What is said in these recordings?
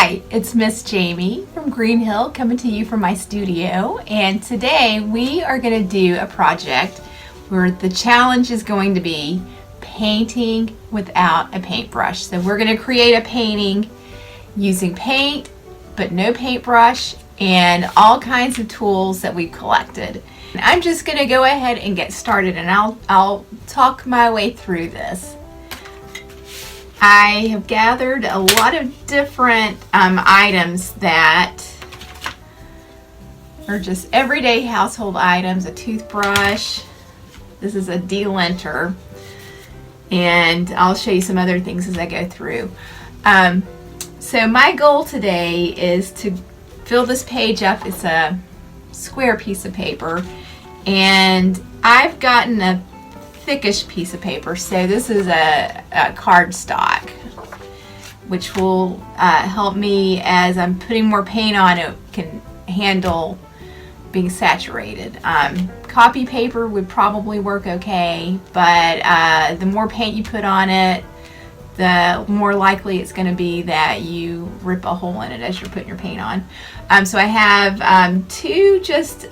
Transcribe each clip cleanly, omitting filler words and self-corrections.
Hi, it's Miss Jamie from Green Hill coming to you from my studio, and today we are going to do a project where the challenge is going to be painting without a paintbrush. So we're going to create a painting using paint but no paintbrush and all kinds of tools that we've collected. And I'm just going to go ahead and get started, and I'll talk my way through this. I have gathered a lot of different items that are just everyday household items. A toothbrush. This is a delinter, and I'll show you some other things as I go through. So my goal today is to fill this page up. It's a square piece of paper, and I've gotten a thickish piece of paper, so this is a cardstock, which will help me as I'm putting more paint on it, can handle being saturated. Copy paper would probably work okay, but the more paint you put on it, the more likely it's going to be that you rip a hole in it as you're putting your paint on. So I have two just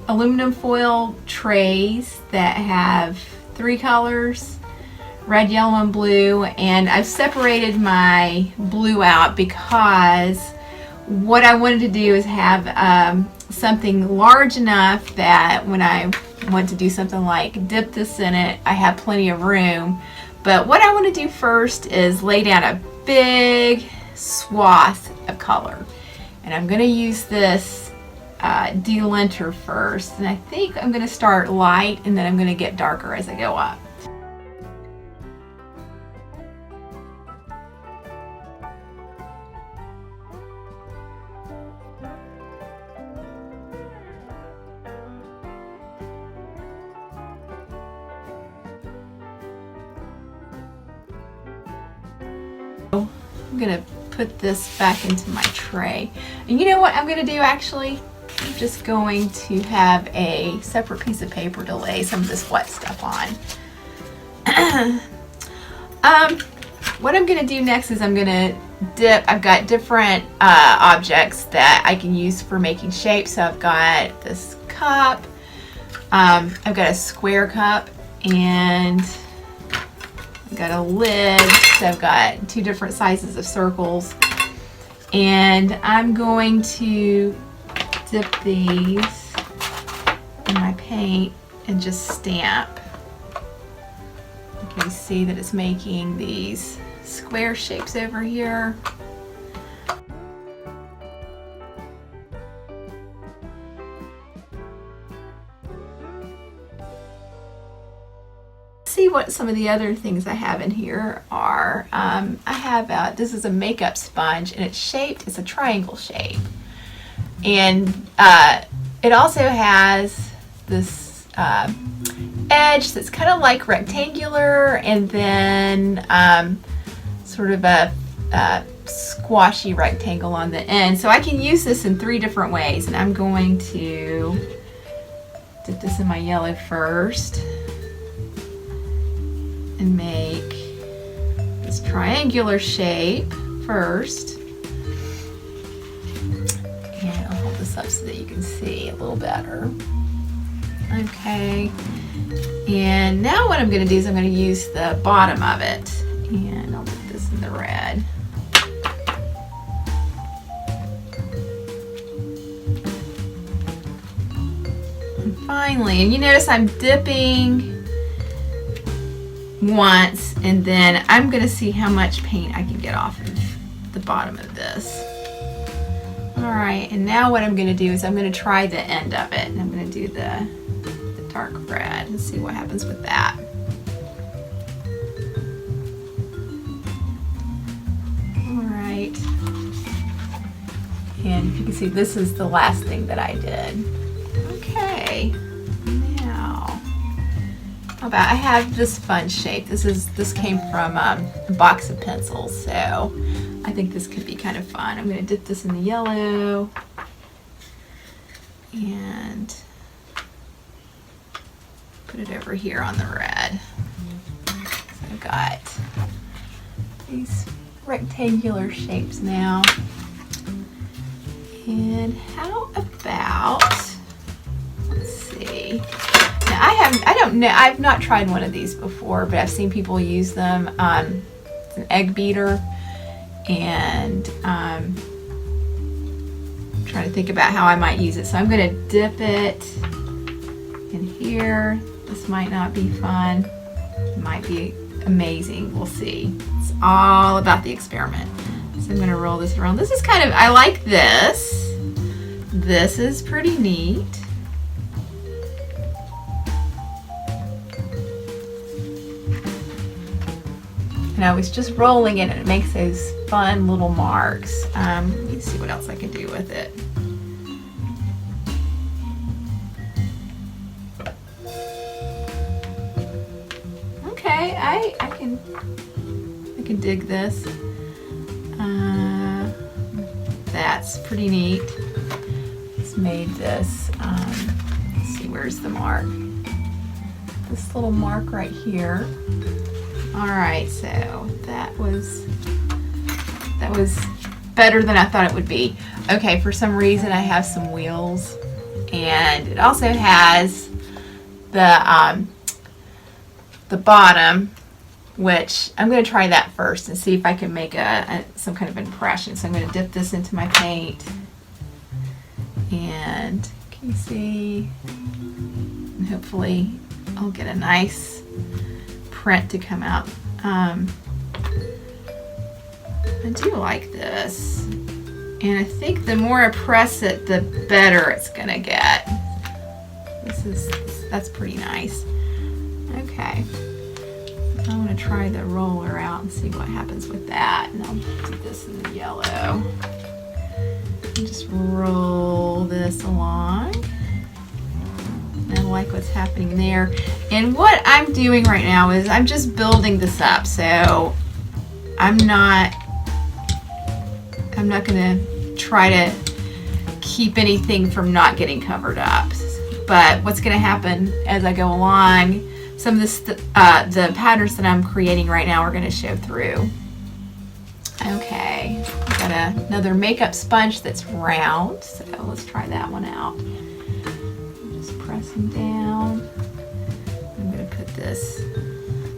aluminum foil trays that have three colors, red, yellow, and blue, and I've separated my blue out because what I wanted to do is have something large enough that when I want to do something like dip this in it, I have plenty of room. But what I want to do first is lay down a big swath of color, and I'm going to use this delinter first, and I think I'm going to start light and then I'm going to get darker as I go up. I'm going to put this back into my tray, and you know what I'm going to do actually? I'm just going to have a separate piece of paper to lay some of this wet stuff on. What I'm going to do next is I'm going to dip. I've got different objects that I can use for making shapes. So I've got this cup. I've got a square cup, and I've got a lid. So I've got two different sizes of circles, and I'm going to dip these in my paint and just stamp. You can see that it's making these square shapes over here. See what some of the other things I have in here are. I have this is a makeup sponge, and it's shaped, it's a triangle shape. And it also has this edge that's kind of like rectangular, and then sort of a squashy rectangle on the end. So I can use this in three different ways, and I'm going to dip this in my yellow first and make this triangular shape first. Up so that you can see a little better. Okay, and now what I'm going to do is I'm going to use the bottom of it, and I'll put this in the red. And finally, and you notice I'm dipping once, and then I'm going to see how much paint I can get off of the bottom of this. Alright, and now what I'm going to do is I'm going to try the end of it, and I'm going to do the dark red and see what happens with that. Alright, and you can see this is the last thing that I did. Okay, now how about I have this fun shape. This came from a box of pencils, so I think this could be kind of fun. I'm going to dip this in the yellow and put it over here on the red. So I've got these rectangular shapes now. And how about, let's see. Now I don't know, I've not tried one of these before, but I've seen people use them. It's an egg beater, and I'm trying to think about how I might use it. So I'm gonna dip it in here. This might not be fun. It might be amazing, we'll see. It's all about the experiment. So I'm gonna roll this around. This is kind of, I like this. This is pretty neat. And I was just rolling it and it makes those fun little marks. Let me see what else I can do with it. Okay, I can dig this. That's pretty neat. It's made this. Let's see, where's the mark? This little mark right here. All right, so that was better than I thought it would be. Okay, for some reason I have some wheels, and it also has the bottom, which I'm going to try that first and see if I can make some kind of impression. So I'm going to dip this into my paint, and can you see? And hopefully I'll get a nice print to come out. I do like this, and I think the more I press it, the better it's gonna get. That's pretty nice. Okay, I want to try the roller out and see what happens with that, and I'll do this in the yellow and just roll this along. I like what's happening there. And what I'm doing right now is I'm just building this up. So I'm not gonna try to keep anything from not getting covered up. But what's gonna happen as I go along, some of this, the patterns that I'm creating right now are gonna show through. Okay, I've got another makeup sponge that's round. So let's try that one out. Pressing down. I'm going to put this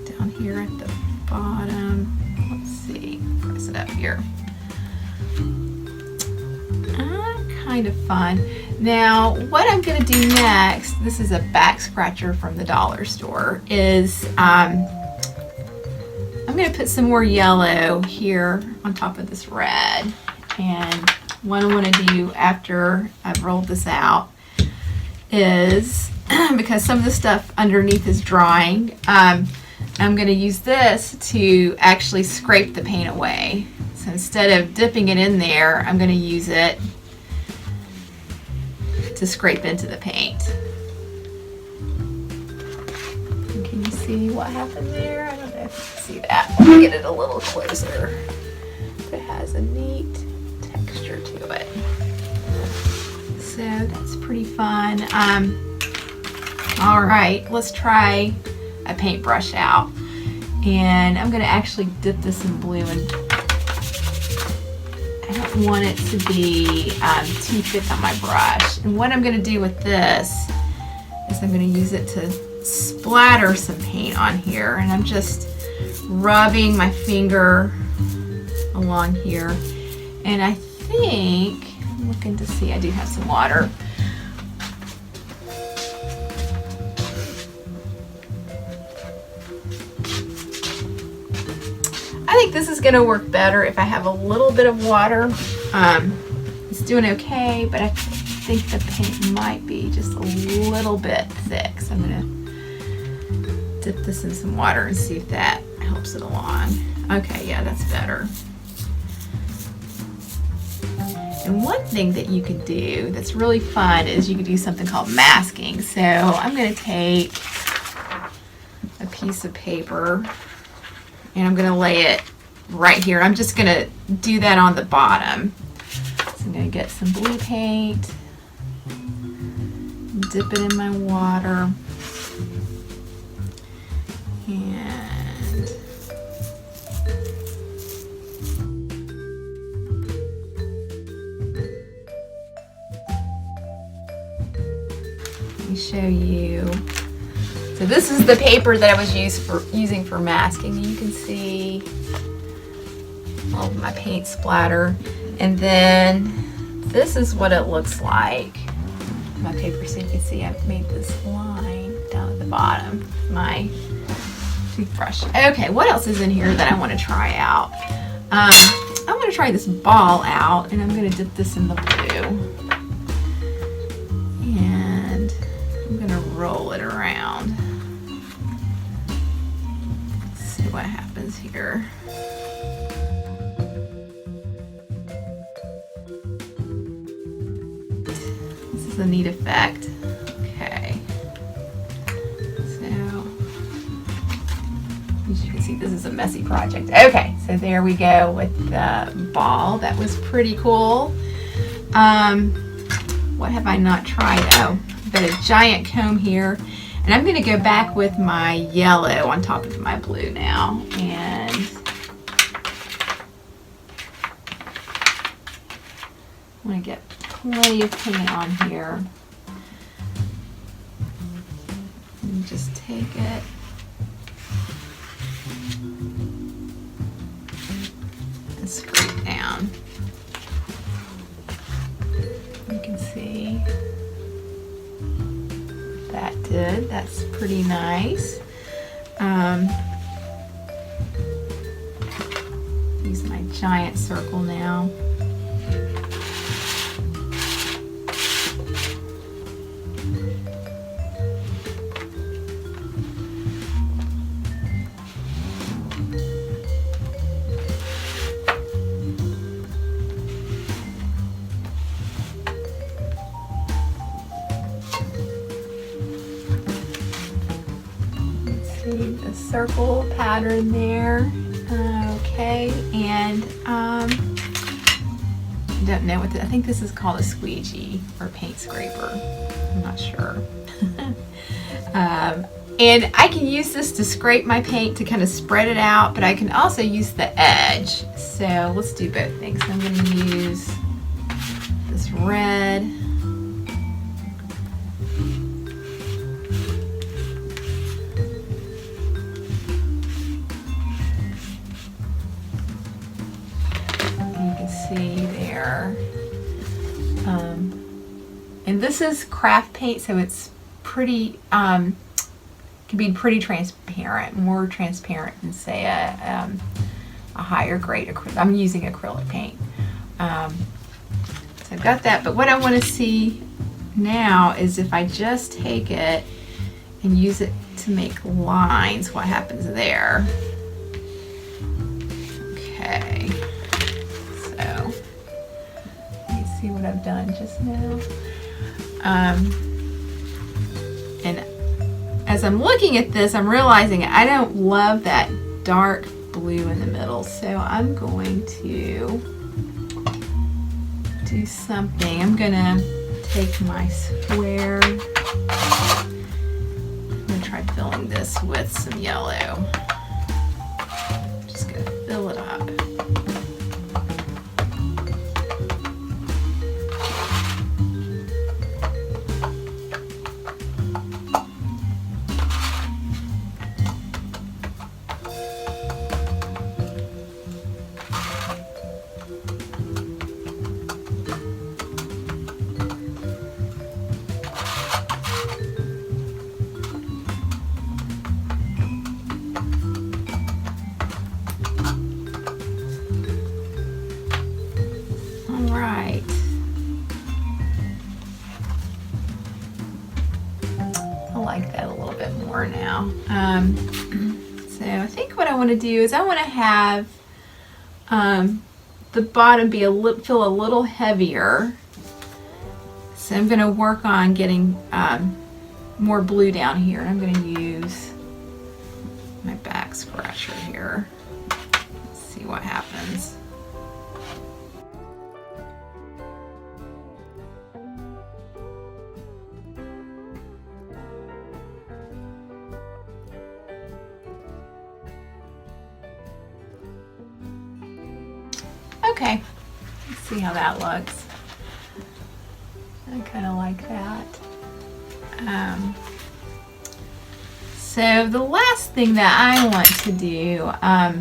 down here at the bottom. Let's see, press it up here. Kind of fun. Now, what I'm going to do next, this is a back scratcher from the dollar store, is I'm going to put some more yellow here on top of this red. And what I want to do after I've rolled this out is, because some of the stuff underneath is drying, I'm going to use this to actually scrape the paint away. So instead of dipping it in there, I'm going to use it to scrape into the paint. And can you see what happened there? I don't know if you can see that. Let me get it a little closer. It has a neat texture to it. So that's pretty fun. All right, let's try a paintbrush out. And I'm gonna actually dip this in blue, and I don't want it to be too thick on my brush. And what I'm gonna do with this is I'm gonna use it to splatter some paint on here. And I'm just rubbing my finger along here. And I think, I'm looking to see, I do have some water. I think this is gonna work better if I have a little bit of water. It's doing okay, but I think the paint might be just a little bit thick. So I'm gonna dip this in some water and see if that helps it along. Okay, yeah, that's better. And one thing that you can do that's really fun is you can do something called masking. So I'm going to take a piece of paper and I'm going to lay it right here. I'm just going to do that on the bottom. So I'm going to get some blue paint, dip it in my water, and Let me show you. So this is the paper that I was using for masking. You can see all of my paint splatter. And then this is what it looks like. My paper, so you can see I've made this line down at the bottom. My toothbrush. Okay, what else is in here that I want to try out? I want to try this ball out, and I'm going to dip this in the blue. And I'm going to roll it around. Let's see what happens here. This is a neat effect. Okay. So, as you can see, this is a messy project. Okay, so there we go with the ball. That was pretty cool. What have I not tried? Oh, I've got a giant comb here. And I'm going to go back with my yellow on top of my blue now. And I'm going to get plenty of paint on here. And just take it. And scrape down. You can see that did. That's pretty nice. Use my giant circle now. The circle pattern there. Okay, and I don't know what I think this is called a squeegee or paint scraper. I'm not sure. And I can use this to scrape my paint to kind of spread it out, but I can also use the edge. So let's do both things. So I'm going to use this red. See there. And this is craft paint, so it's pretty, can be pretty transparent, more transparent than say a higher grade acrylic. I'm using acrylic paint. So I've got that, but what I want to see now is if I just take it and use it to make lines, what happens there. Okay. See what I've done just now. And as I'm looking at this, I'm realizing I don't love that dark blue in the middle, so I'm going to do something. I'm gonna take my square. I'm gonna try filling this with some yellow. Just gonna fill it up. Right. I like that a little bit more now. So I think what I want to do is I want to have the bottom be feel a little heavier. So I'm going to work on getting more blue down here. I'm going to use my back scratcher here. Let's see what happens. Okay, let's see how that looks. I kind of like that. So the last thing that I want to do, I've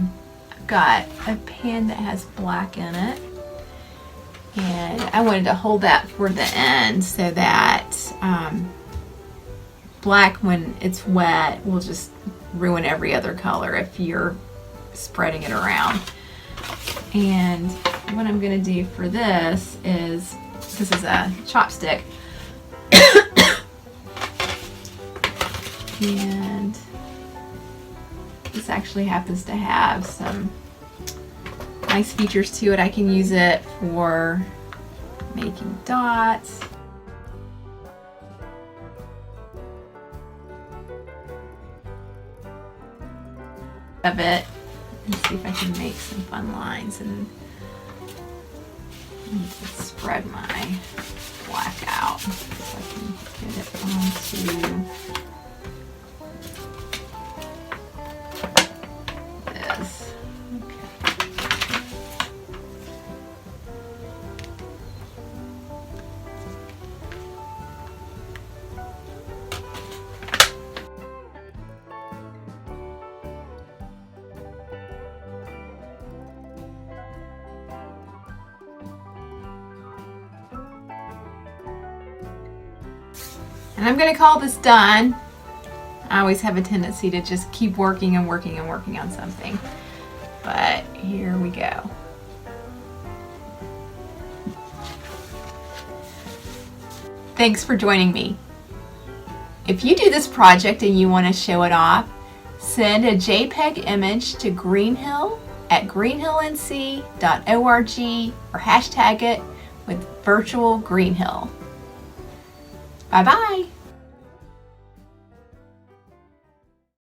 got a pen that has black in it, and I wanted to hold that for the end so that black, when it's wet, will just ruin every other color if you're spreading it around. And what I'm going to do for this is a chopstick. And this actually happens to have some nice features to it. I can use it for making dots. Of it and see if I can make some fun lines, and spread my black out so I can get it onto this. Okay. And I'm going to call this done. I always have a tendency to just keep working and working and working on something. But here we go. Thanks for joining me. If you do this project and you want to show it off, send a JPEG image to Greenhill at greenhillnc.org or hashtag it with Virtual Greenhill. Bye-bye.